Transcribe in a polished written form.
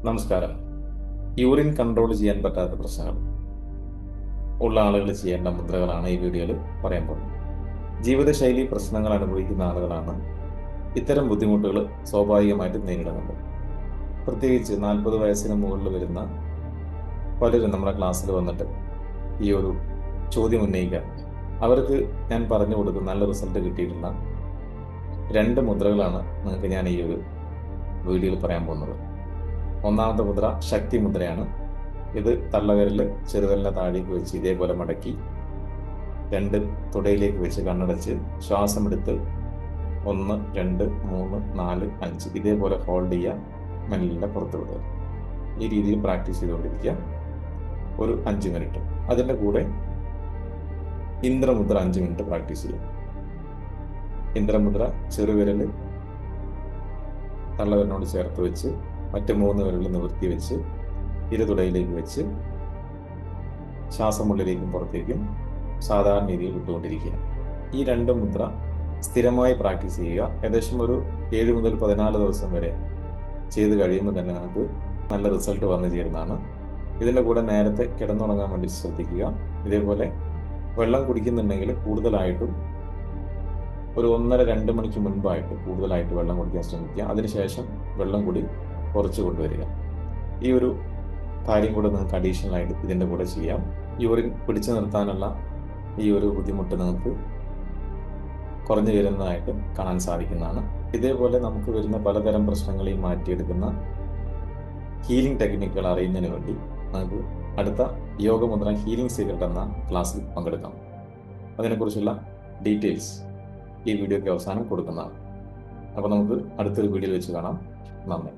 നമസ്കാരം. Urine control ചെയ്യാൻ പറ്റാത്ത പ്രശ്നങ്ങൾ ഉള്ള ആളുകൾ ചെയ്യേണ്ട മുദ്രകളാണ് ഈ വീഡിയോയിൽ പറയാൻ പോകുന്നത്. ജീവിതശൈലി പ്രശ്നങ്ങൾ അനുഭവിക്കുന്ന ആളുകളാണ് ഇത്തരം ബുദ്ധിമുട്ടുകൾ സ്വാഭാവികമായിട്ടും നേരിടുന്നത്. പ്രത്യേകിച്ച് 40 വയസ്സിന് മുകളിൽ വരുന്ന പലരും നമ്മുടെ ക്ലാസ്സിൽ വന്നിട്ട് ഈ ഒരു ചോദ്യം ഉന്നയിക്കാറുണ്ട്. അവർക്ക് ഞാൻ പറഞ്ഞു കൊടുക്കുന്ന നല്ല റിസൾട്ട് കിട്ടിയിട്ടുള്ള 2 മുദ്രകളാണ് നിങ്ങൾക്ക് ഞാൻ ഈ ഒരു വീഡിയോയിൽ പറയാൻ പോകുന്നത്. ഒന്നാമത്തെ മുദ്ര ശക്തി മുദ്രയാണ്. ഇത് തള്ളവിരൽ ചെറുവിരലിനെ താഴേക്ക് വെച്ച് ഇതേപോലെ മടക്കി 2 തുടയിലേക്ക് വെച്ച് കണ്ണടച്ച് ശ്വാസമെടുത്ത് 1, 2, 3, 4, 5 ഇതേപോലെ ഹോൾഡ് ചെയ്യുക. മെല്ലെ പുറത്ത് വിടുക. ഈ രീതിയിൽ പ്രാക്ടീസ് ചെയ്തുകൊണ്ടിരിക്കുക ഒരു 5 മിനിറ്റ്. അതിൻ്റെ കൂടെ ഇന്ദ്രമുദ്ര 5 മിനിറ്റ് പ്രാക്ടീസ് ചെയ്യുക. ഇന്ദ്രമുദ്ര ചെറുവിരൽ തള്ളവിരലിനോട് ചേർത്ത് വെച്ച് മറ്റ് 3 വിരൽ നിവർത്തി വെച്ച് ഇരുതുടയിലേക്ക് വെച്ച് ശ്വാസമുള്ളിലേക്കും പുറത്തേക്കും സാധാരണ രീതിയിൽ വിട്ടുകൊണ്ടിരിക്കുക. ഈ 2 മുദ്ര സ്ഥിരമായി പ്രാക്ടീസ് ചെയ്യുക. ഏകദേശം ഒരു 7 മുതൽ 14 ദിവസം വരെ ചെയ്ത് കഴിയുമ്പോൾ തന്നെ നമുക്ക് നല്ല റിസൾട്ട് വന്നു ചേരുന്നതാണ്. ഇതിൻ്റെ കൂടെ നേരത്തെ കിടന്നുറങ്ങാൻ വേണ്ടി ശ്രദ്ധിക്കുക. ഇതേപോലെ വെള്ളം കുടിക്കുന്നുണ്ടെങ്കിൽ കൂടുതലായിട്ടും ഒരു 1.5-2 മണിക്ക് മുൻപായിട്ട് കൂടുതലായിട്ട് വെള്ളം കുടിക്കാൻ ശ്രമിക്കുക. അതിനുശേഷം വെള്ളം കൂടി കുറച്ച് കൊണ്ടുവരിക. ഈ ഒരു കാര്യം കൂടെ നിങ്ങൾക്ക് അഡീഷണൽ ആയിട്ട് ഇതിൻ്റെ കൂടെ ചെയ്യാം. യൂറിൻ പിടിച്ചു നിർത്താനുള്ള ഈ ഒരു ബുദ്ധിമുട്ട് നിങ്ങൾക്ക് കുറഞ്ഞു വരുന്നതായിട്ട് കാണാൻ സാധിക്കുന്നതാണ്. ഇതേപോലെ നമുക്ക് വരുന്ന പലതരം പ്രശ്നങ്ങളെയും മാറ്റിയെടുക്കുന്ന ഹീലിംഗ് ടെക്നിക്കുകൾ അറിയുന്നതിന് വേണ്ടി നമുക്ക് അടുത്ത യോഗമുദ്ര ഹീലിംഗ് സീക്രട്ട് എന്ന ക്ലാസ്സിൽ പങ്കെടുക്കാം. അതിനെക്കുറിച്ചുള്ള ഡീറ്റെയിൽസ് ഈ വീഡിയോയ്ക്ക് അവസാനം കൊടുക്കുന്നതാണ്. അപ്പോൾ നമുക്ക് അടുത്തൊരു വീഡിയോയിൽ വെച്ച് കാണാം. നന്ദി.